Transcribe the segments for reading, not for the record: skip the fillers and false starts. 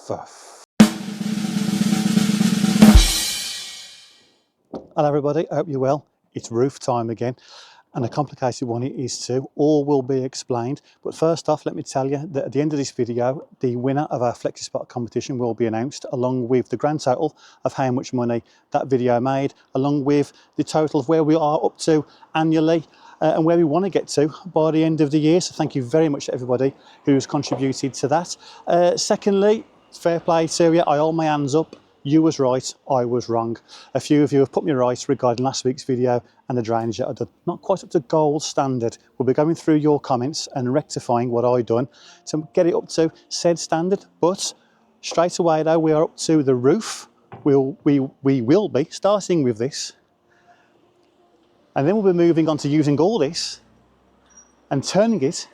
Hello everybody, I hope you're well. It's roof time again, and a complicated one it is too. All will be explained, but first off let me tell you that at the end of this video the winner of our FlexiSpot competition will be announced, along with the grand total of how much money that video made, along with the total of where we are up to annually and where we want to get to by the end of the year. So thank you very much to everybody who's contributed to that. Secondly, fair play to you, I hold my hands up. You was right, I was wrong. A few of you have put me right regarding last week's video and the drainage that I did not quite up to gold standard. We'll be going through your comments and rectifying what I done to get it up to said standard. But straight away though, we are up to the roof. We will be starting with this, and then we'll be moving on to using all this and turning it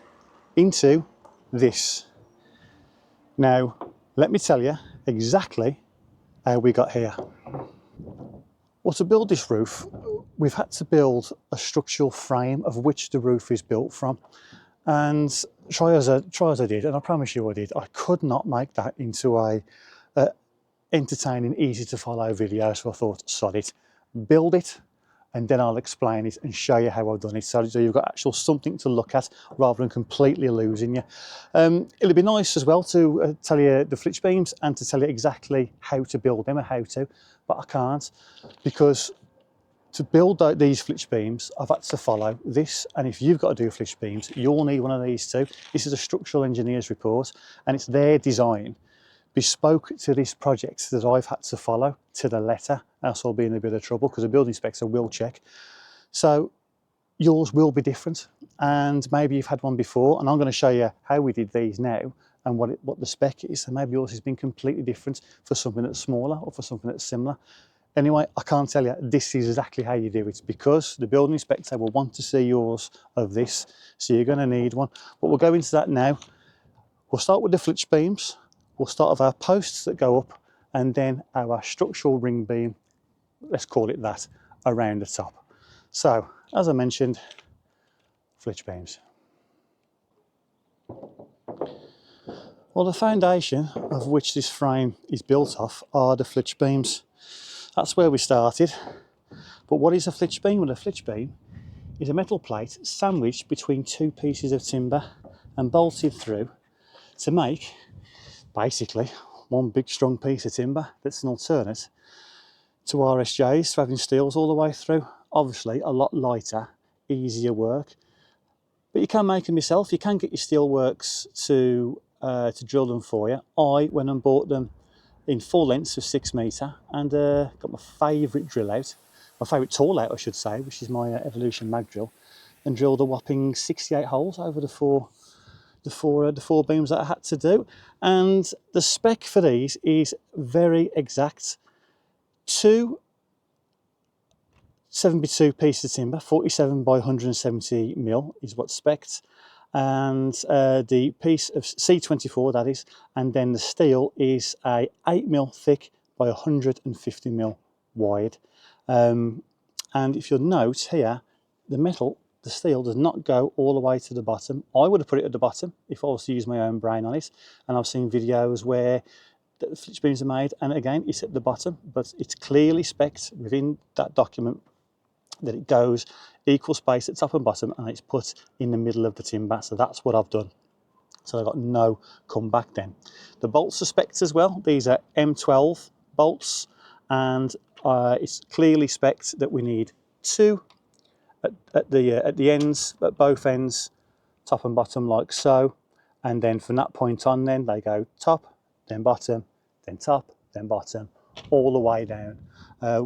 into this. Now, let me tell you exactly how we got here. Well, to build this roof, we've had to build a structural frame of which the roof is built from. And try as I did, and I promise you I did, I could not make that into a entertaining, easy to follow video. So I thought, sod it, build it, and then I'll explain it and show you how I've done it. So you've got actual something to look at rather than completely losing you. It'll be nice as well to tell you the flitch beams and to tell you exactly how to build them or how to, but I can't, because to build these flitch beams, I've had to follow this. And if you've got to do flitch beams, you'll need one of these too. This is a structural engineer's report, and it's their design bespoke to this project that I've had to follow to the letter, else I'll be in a bit of trouble because the building inspector will check. So yours will be different, and maybe you've had one before, and I'm going to show you how we did these now and what the spec is. So maybe yours has been completely different for something that's smaller or for something that's similar. Anyway, I can't tell you this is exactly how you do it, because the building inspector will want to see yours of this, so you're going to need one. But we'll go into that now. We'll start with the flitch beams. We'll start with our posts that go up, and then our structural ring beam, let's call it that, around the top. So, as I mentioned, flitch beams. Well, the foundation of which this frame is built off are the flitch beams. That's where we started. But what is a flitch beam? Well, a flitch beam is a metal plate sandwiched between two pieces of timber and bolted through to make basically one big strong piece of timber that's an alternate to RSJs, to having steels all the way through. Obviously a lot lighter, easier work, but you can make them yourself. You can get your steel works to drill them for you. I went and bought them in full lengths of 6 metre and got my favourite drill out, my favourite tool out I should say, which is my Evolution mag drill, and drilled a whopping 68 holes over the four beams that I had to do. And the spec for these is very exact. 2 72 pieces of timber, 47 by 170 mil is what's spec'd, and the piece of C24 that is, and then the steel is a 8 mil thick by 150 mil wide. And if you'll note here, the steel does not go all the way to the bottom. I would have put it at the bottom if I was to use my own brain on it. And I've seen videos where the flitch beams are made, and again, it's at the bottom, but it's clearly spec'd within that document that it goes equal space at top and bottom, and it's put in the middle of the timber. So that's what I've done. So I've got no comeback then. The bolts are spec'd as well. These are M12 bolts, and it's clearly spec'd that we need 2 at the ends, at both ends, top and bottom like so. And then from that point on then they go top, then bottom, then top, then bottom, all the way down,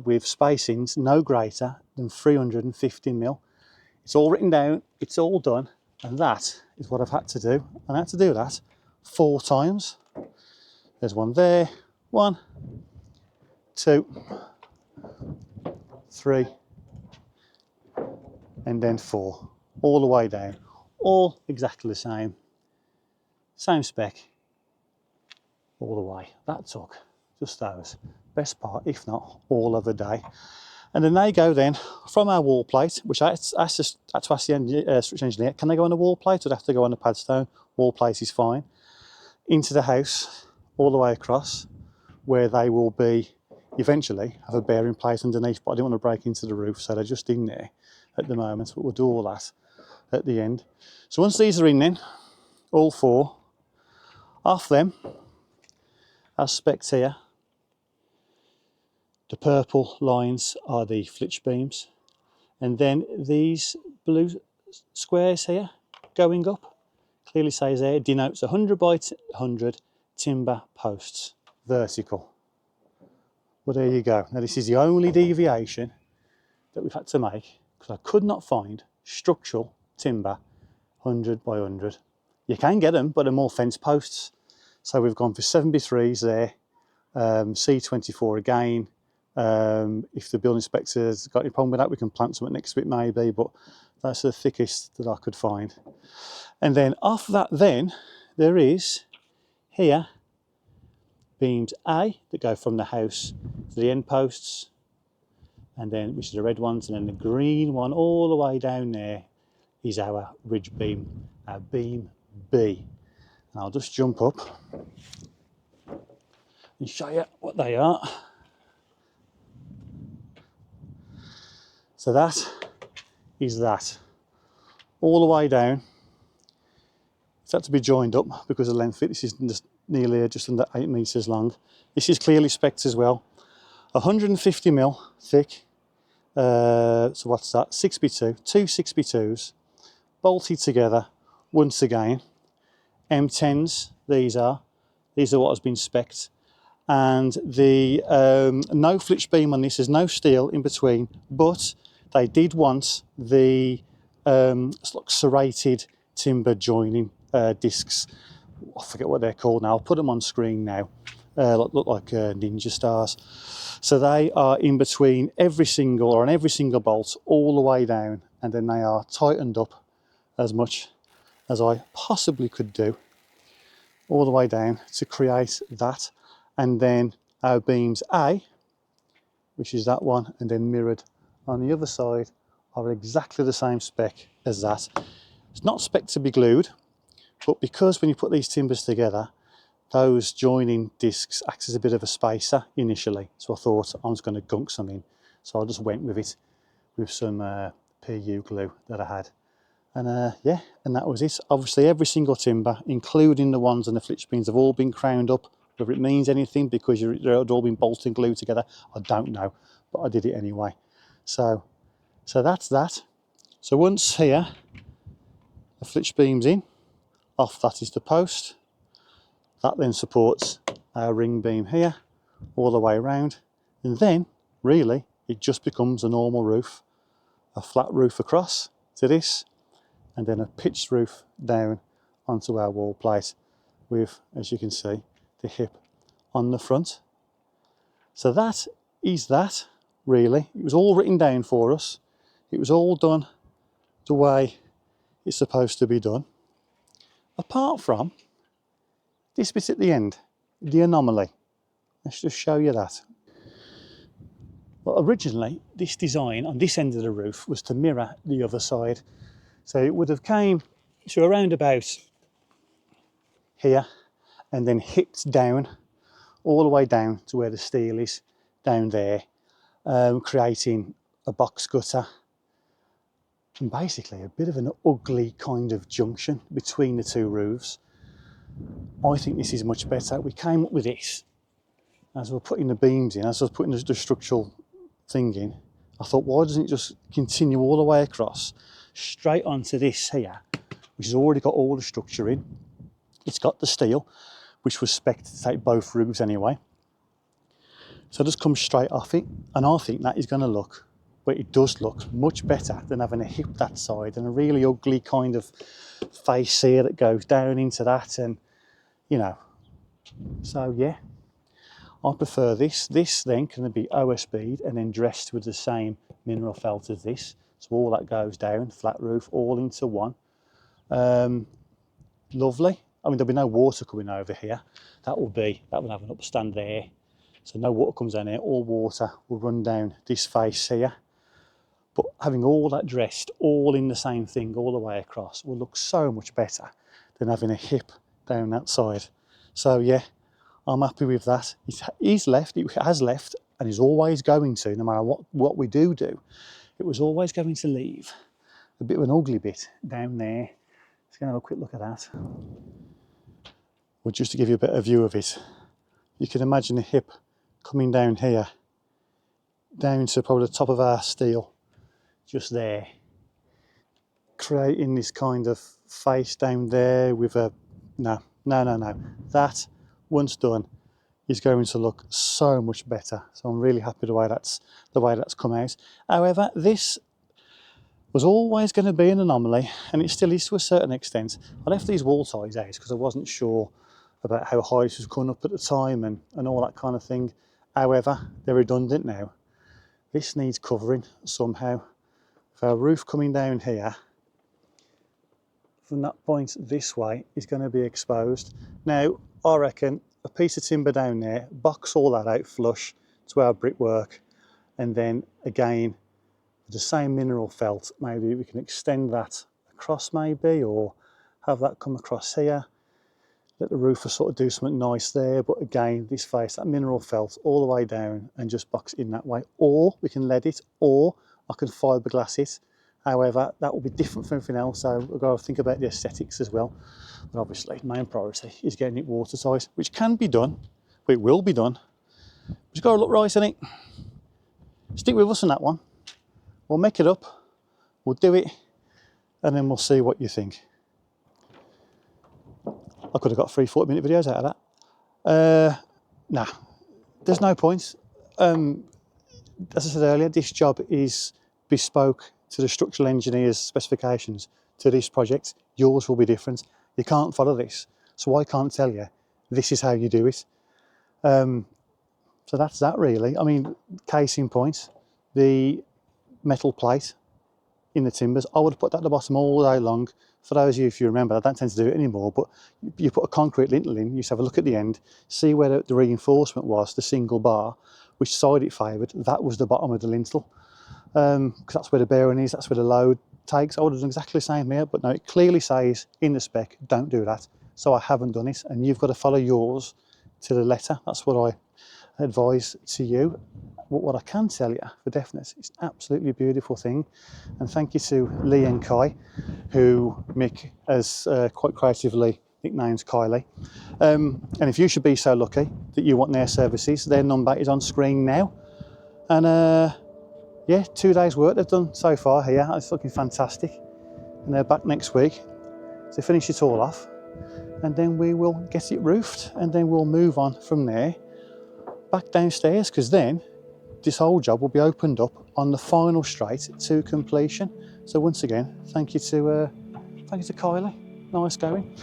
with spacings no greater than 350 mil. It's all written down, it's all done, and that is what I've had to do. And I had to do that 4 times. There's one there, 1, 2, 3, and then 4, all the way down, all exactly the same spec, all the way. That took just those, best part, if not all of the day. And then they go then from our wall plate, which I had to ask the structural engineer, can they go on a wall plate or do they have to go on a padstone? Wall plate is fine. Into the house, all the way across, where they will be eventually have a bearing plate underneath, but I didn't want to break into the roof, so they're just in there at the moment, but we'll do all that at the end. So once these are in then, all 4, off them, as spec'd here, the purple lines are the flitch beams, and then these blue squares here going up clearly says there denotes 100 by 100 timber posts, vertical. Well, there you go. Now this is the only deviation that we've had to make because I could not find structural timber 100 by 100. You can get them, but they're more fence posts. So we've gone for 7x3s there, C24 again. If the building inspector's got any problem with that, we can plant something next to it maybe, but that's the thickest that I could find. And then off that then, there is here beams A that go from the house to the end posts, and then which is the red ones, and then the green one all the way down there is our ridge beam, our beam B. And I'll just jump up and show you what they are. So that is that all the way down. It's had to be joined up because of the length of it. This is just nearly just under 8 meters long. This is clearly spec'd as well. 150mm thick. So what's that? 6x2, 2 6x2s, bolted together once again. M10s, these are what has been spec'd. And the no flitch beam on this, there's no steel in between, but they did want the like serrated timber joining discs. I forget what they're called now. I'll put them on screen now. Look like ninja stars. So they are in between every single bolt all the way down, and then they are tightened up as much as I possibly could do all the way down to create that. And then our beams A, which is that one, and then mirrored on the other side, are exactly the same spec as that. It's not spec to be glued, but because when you put these timbers together, those joining discs act as a bit of a spacer initially. So I thought I was going to gunk some in. So I just went with it with some PU glue that I had. And yeah, and that was it. Obviously every single timber, including the ones on the flitch beams, have all been crowned up. Whether it means anything because they're all been bolted and glued together, I don't know, but I did it anyway. So that's that. So once here, the flitch beam's in, off that is the post. That then supports our ring beam here, all the way around. And then, really, it just becomes a normal roof. A flat roof across to this, and then a pitched roof down onto our wall plate with, as you can see, the hip on the front. So that is that, really. It was all written down for us. It was all done the way it's supposed to be done. Apart from this bit at the end, the anomaly. Let's just show you that. Well, originally, this design on this end of the roof was to mirror the other side. So it would have came to around about here and then hipped down all the way down to where the steel is down there, creating a box gutter and basically a bit of an ugly kind of junction between the two roofs. I think this is much better. We came up with this as we were putting the beams in, as I was putting the structural thing in. I thought, why doesn't it just continue all the way across straight onto this here, which has already got all the structure in. It's got the steel, which was spec'd to take both roofs anyway. So just come straight off it, and I think that is going to look, but it does look much better than having a hip that side and a really ugly kind of face here that goes down into that, and you know. So yeah, I prefer this. This then can be OSB'd and then dressed with the same mineral felt as this. So all that goes down, flat roof, all into one. Lovely. I mean, there'll be no water coming over here. That will have an upstand there. So no water comes down here. All water will run down this face here. But having all that dressed, all in the same thing, all the way across, will look so much better than having a hip down that side. So yeah, I'm happy with that. It has left, and is always going to, no matter what we do. It was always going to leave a bit of an ugly bit down there. Let's go and have a quick look at that. Well, just to give you a better view of it, you can imagine the hip coming down here, down to probably the top of our steel, just there, creating this kind of face down there with a, no. That, once done, is going to look so much better. So I'm really happy the way that's come out. However, this was always going to be an anomaly, and it still is to a certain extent. I left these wall ties out because I wasn't sure about how high this was coming up at the time and all that kind of thing. However, they're redundant now. This needs covering somehow. For our roof coming down here, from that point this way, is going to be exposed. Now, I reckon a piece of timber down there, box all that out flush to our brickwork, and then again, the same mineral felt, maybe we can extend that across maybe, or have that come across here. Let the roofer sort of do something nice there, but again, this face, that mineral felt all the way down and just box in that way. Or we can lead it, or I can fiberglass it. However, that will be different from everything else, so we've got to think about the aesthetics as well. But obviously, main priority is getting it watertight, which can be done, but it will be done. Just got to look right on it. Stick with us on that one. We'll make it up, we'll do it, and then we'll see what you think. I could have got 3 40-minute videos out of that. Nah, there's no point. As I said earlier, this job is bespoke to the structural engineer's specifications to this project. Yours will be different. You can't follow this, so I can't tell you this is how you do it. So that's that really. I mean, case in point, the metal plate in the timbers, I would have put that at the bottom all day long. For those of you, if you remember, I don't tend to do it anymore, but you put a concrete lintel in, you just have a look at the end, see where the reinforcement was, the single bar, which side it favoured, that was the bottom of the lintel. Because that's where the bearing is, that's where the load takes. I would have done exactly the same here, but no, it clearly says in the spec, don't do that. So I haven't done it, and you've got to follow yours to the letter. That's what I advise to you. But what I can tell you for definite, it's absolutely beautiful thing. And thank you to Lee and Kai, who Mick has quite creatively nicknamed Kylie. And if you should be so lucky that you want their services, their number is on screen now. And yeah, 2 days work they've done so far here. It's looking fantastic. And they're back next week to finish it all off. And then we will get it roofed, and then we'll move on from there back downstairs, because then this whole job will be opened up on the final straight to completion. So once again, thank you to Kylie. Nice going.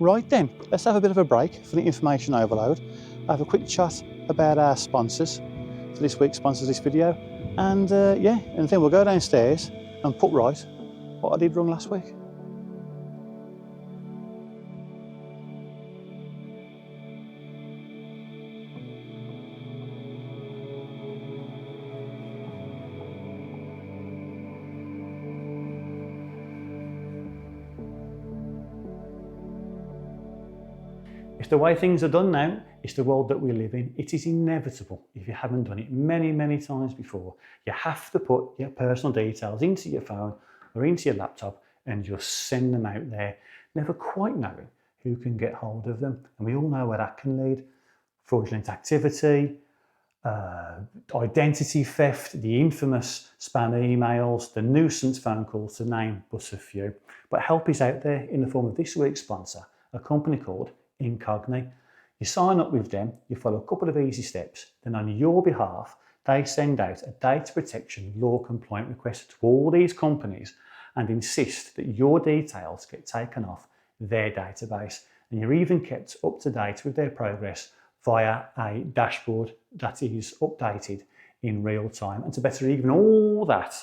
Right then, let's have a bit of a break for the information overload. Have a quick chat about our sponsors for this week's sponsors this video, and yeah, and then we'll go downstairs and put right what I did wrong last week. It's the way things are done now. It's the world that we live in. It is inevitable, if you haven't done it many, many times before, you have to put your personal details into your phone or into your laptop and just send them out there, never quite knowing who can get hold of them. And we all know where that can lead. Fraudulent activity, identity theft, the infamous spam emails, the nuisance phone calls, to name but a few. But help is out there in the form of this week's sponsor, a company called Incogni. You sign up with them, you follow a couple of easy steps, then on your behalf, they send out a data protection law compliant request to all these companies and insist that your details get taken off their database. And you're even kept up to date with their progress via a dashboard that is updated in real time. And to better even all that,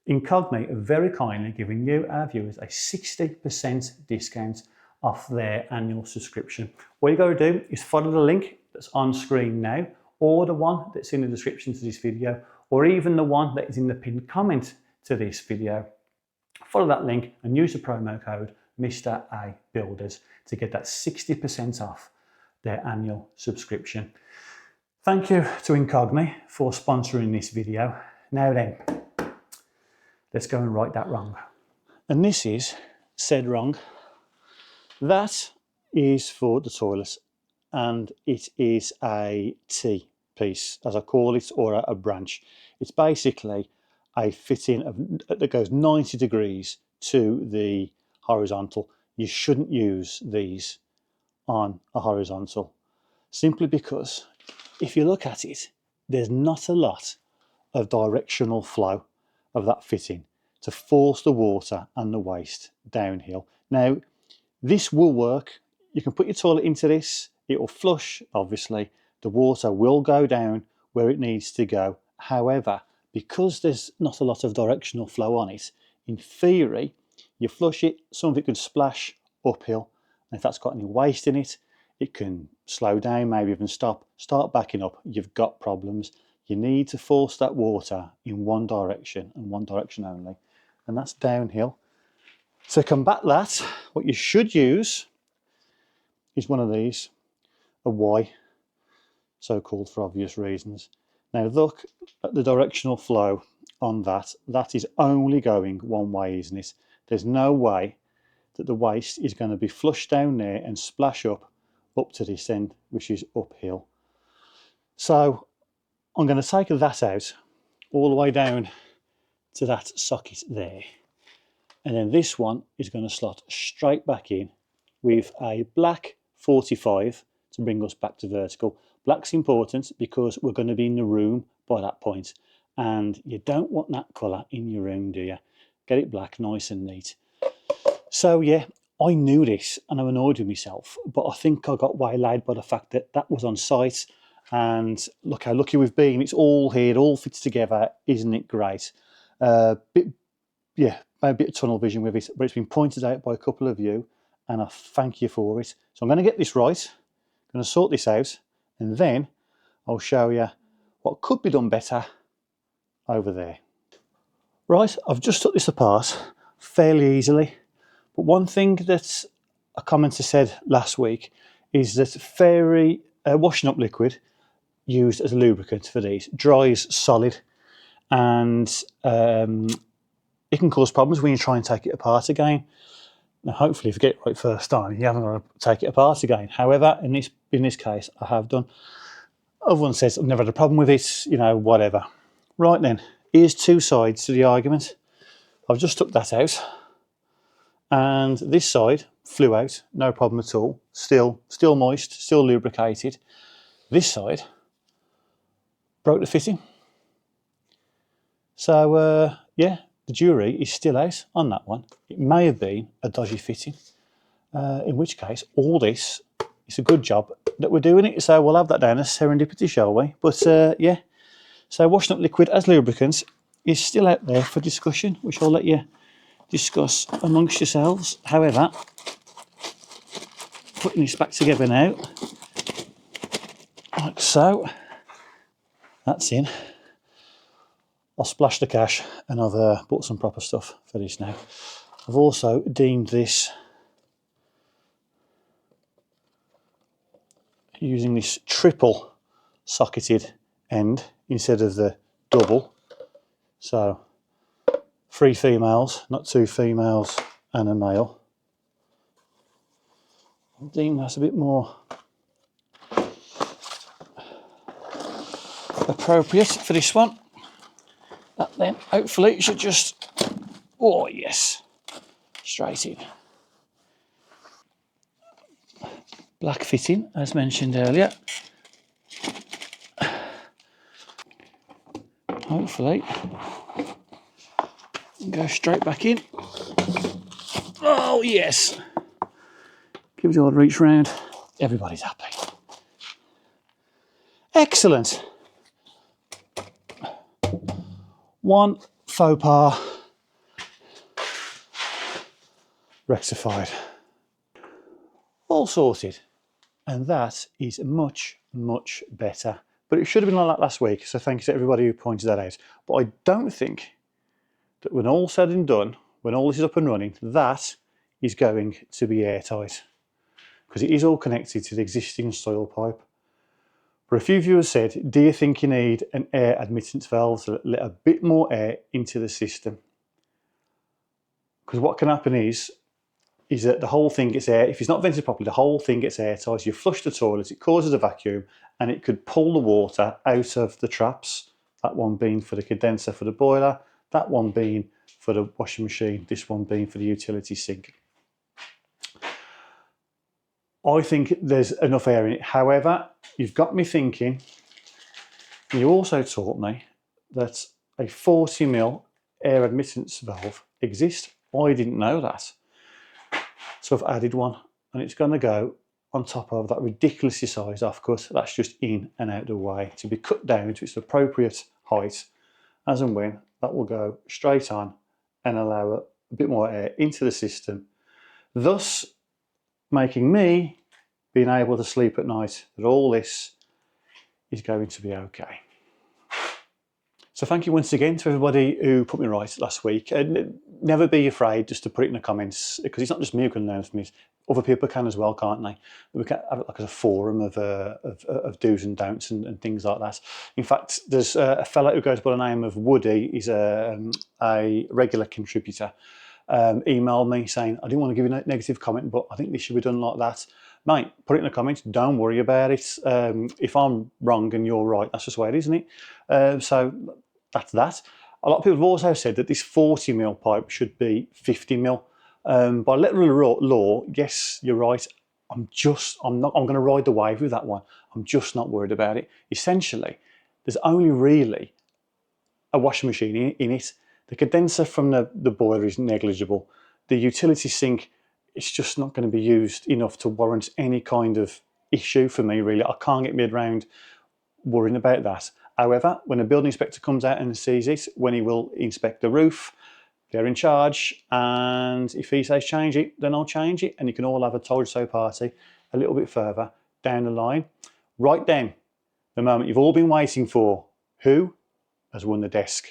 Incogni are very kindly giving you, our viewers, a 60% discount off their annual subscription. What you got to do is follow the link that's on screen now, or the one that's in the description to this video, or even the one that is in the pinned comment to this video. Follow that link and use the promo code Mr. A Builders to get that 60% off their annual subscription. Thank you to Incogni for sponsoring this video. Now then, let's go and right that wrong. And this is said wrong. That is for the toilets, and it is a T-piece, as I call it, or a branch. It's basically a fitting that goes 90 degrees to the horizontal. You shouldn't use these on a horizontal, simply because if you look at it, there's not a lot of directional flow of that fitting to force the water and the waste downhill. Now, this will work. You can put your toilet into this, it will flush, obviously. The water will go down where it needs to go. However, because there's not a lot of directional flow on it, in theory, you flush it, some of it could splash uphill. And if that's got any waste in it, it can slow down, maybe even start backing up. You've got problems. You need to force that water in one direction and one direction only, and that's downhill. To combat that, what you should use is one of these, a Y, so called for obvious reasons. Now look at the directional flow on that. That is only going one way, isn't it? There's no way that the waste is going to be flushed down there and splash up to this end, which is uphill. So I'm going to take that out all the way down to that socket there, and then this one is going to slot straight back in with a black 45 to bring us back to vertical. Black's important because we're going to be in the room by that point, and you don't want that colour in your room, do you? Get it black, nice and neat. So yeah, I knew this and I'm annoyed with myself, but I think I got waylaid by the fact that that was on site. And look how lucky we've been. It's all here, it all fits together. Isn't it great? Maybe a bit of tunnel vision with it, but it's been pointed out by a couple of you, and I thank you for it. So I'm going to get this right, I'm going to sort this out, and then I'll show you what could be done better over there. Right, I've just took this apart fairly easily. But one thing that a commenter said last week is that fairy washing up liquid used as a lubricant for these dries solid, and it can cause problems when you try and take it apart again. Now, hopefully, if you get it right first time, you haven't got to take it apart again. However, in this case, I have done. Everyone says I've never had a problem with it, you know, whatever. Right then, here's two sides to the argument. I've just took that out. And this side flew out, no problem at all. Still moist, still lubricated. This side broke the fitting. So yeah, the jury is still out on that one. It may have been a dodgy fitting, in which case all this is a good job that we're doing it. So we'll have that down as serendipity, shall we? But yeah, so washing up liquid as lubricants is still out there for discussion, which I'll let you discuss amongst yourselves. However, putting this back together now, like so, that's in. I'll splash the cash, and I've bought some proper stuff for this now. I've also deemed this using this triple socketed end instead of the double. So 3 females, not 2 females and a male. I think that's a bit more appropriate for this one. That then hopefully should just, oh yes, straight in. Black fitting, as mentioned earlier. Hopefully go straight back in. Oh yes, give it a old reach round. Everybody's happy. Excellent. One faux pas rectified. All sorted, and that is much better. But it should have been like that last week, so thanks to everybody who pointed that out. But I don't think that when all said and done, when all this is up and running, that is going to be airtight. because it is all connected to the existing soil pipe. But a few viewers said, do you think you need an air admittance valve to let a bit more air into the system? Because what can happen is that the whole thing gets air, if it's not vented properly, the whole thing gets airtight. You flush the toilet, it causes a vacuum, and it could pull the water out of the traps, that one being for the condenser for the boiler, that one being for the washing machine, this one being for the utility sink. I think there's enough air in it. However, you've got me thinking, you also taught me that a 40mm air admittance valve exists. I didn't know that. So I've added one, and it's going to go on top of that ridiculously sized offcut. That's just in and out of the way to be cut down to its appropriate height. As and when, that will go straight on and allow a bit more air into the system, thus making me being able to sleep at night that all this is going to be okay. So thank you once again to everybody who put me right last week. And never be afraid just to put it in the comments, because it's not just me who can learn from this. Other people can as well, can't they? We can have it like as a forum of do's and don'ts and things like that. In fact, there's a fellow who goes by the name of Woody. He's a regular contributor. Emailed me saying, I didn't want to give you a negative comment, but I think this should be done like that. Mate, put it in the comments. Don't worry about it. If I'm wrong and you're right, that's just the way it is, isn't it? So that's that. A lot of people have also said that this 40mm pipe should be 50mm. By literal law, yes, you're right. I'm going to ride the wave with that one. I'm just not worried about it. Essentially, there's only really a washing machine in it. The condenser from the boiler is negligible. The utility sink, it's just not going to be used enough to warrant any kind of issue for me, really. I can't get my head around worrying about that. However, when a building inspector comes out and sees it, when he will inspect the roof, they're in charge, and if he says change it, then I'll change it, and you can all have a told you so party a little bit further down the line. Right then, the moment you've all been waiting for. Who has won the desk?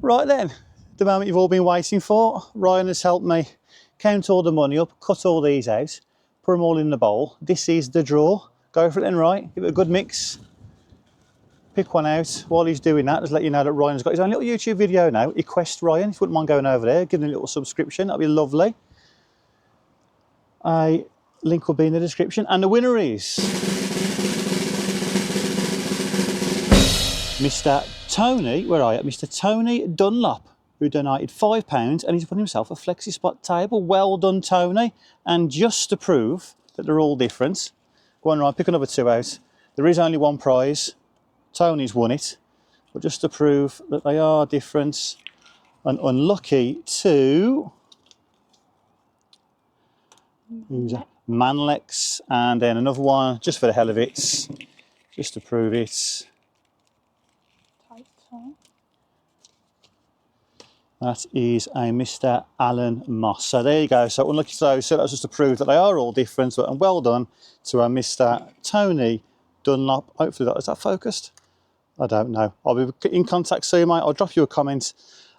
Right then, the moment you've all been waiting for. Ryan has helped me count all the money up, cut all these out, put them all in the bowl. This is the draw. Go for it then, right? Give it a good mix. Pick one out. While he's doing that, just let you know that Ryan's got his own little YouTube video now, EquestRyan. If you wouldn't mind going over there, give him a little subscription, that'd be lovely. A link will be in the description. And the winner is Mr. Tony, where are you? Mr. Tony Dunlop, who donated £5, and he's put himself a FlexiSpot table. Well done, Tony. And just to prove that they're all different, go on, Ryan, pick another two out. There is only one prize. Tony's won it, but just to prove that they are different, and unlucky to Manlex, and then another one just for the hell of it, just to prove it. That is a Mr. Alan Moss. So there you go. So unlucky to those. So that's just to prove that they are all different. And well done to a Mr. Tony Dunlop. Hopefully is that focused? I don't know. I'll be in contact soon, mate. I'll drop you a comment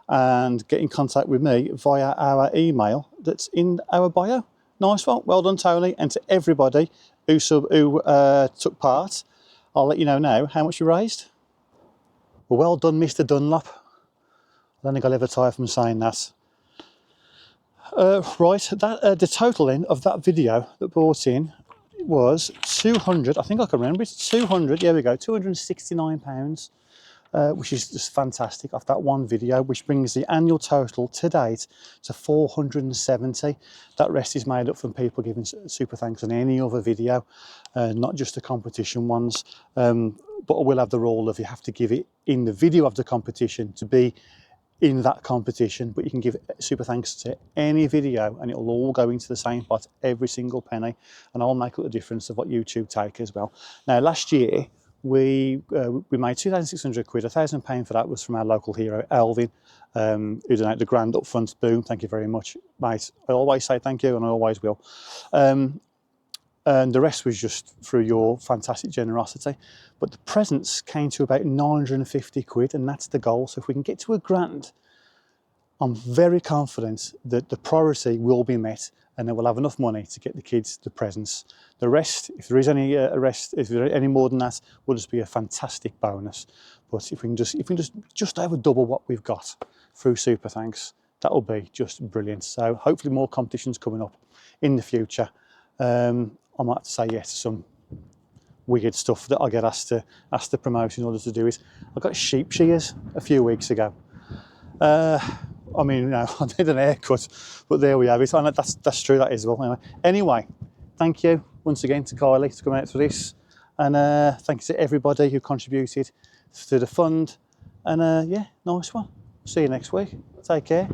and get in contact with me via our email that's in our bio. Nice one. Well done, Tony. And to everybody who took part, I'll let you know now how much you raised. Well done, Mr. Dunlop. I don't think I'll ever tire from saying that. Right, the total then of that video that brought in was 200, I think I can remember it, 200, here we go, £269, which is just fantastic off that one video, which brings the annual total to date to 470. That rest is made up from people giving super thanks on any other video, not just the competition ones, but I will have the rule of you have to give it in the video of the competition to be in that competition, but you can give super thanks to any video and it'll all go into the same pot, every single penny, and I'll make up the difference of what YouTube take as well. Now last year we made 2,600 quid, £1,000 for that was from our local hero Elvin, who donated the grand upfront. Boom, thank you very much, mate. I always say thank you and I always will. And the rest was just through your fantastic generosity. But the presents came to about 950 quid, and that's the goal. So if we can get to £1,000, I'm very confident that the priority will be met and then we'll have enough money to get the kids the presents. The rest, if there is any if there are any more than that, will just be a fantastic bonus. But if we can just over double what we've got through Super Thanks, that will be just brilliant. So hopefully more competitions coming up in the future. I might have to say yes to some weird stuff that I get asked to promote in order to do it. I got sheep shears a few weeks ago. I mean, you know, I did an haircut, but there we have it. And that's true, that is well. Anyway, thank you once again to Kylie for coming out for this, and thanks to everybody who contributed to the fund. And yeah, nice one. See you next week. Take care.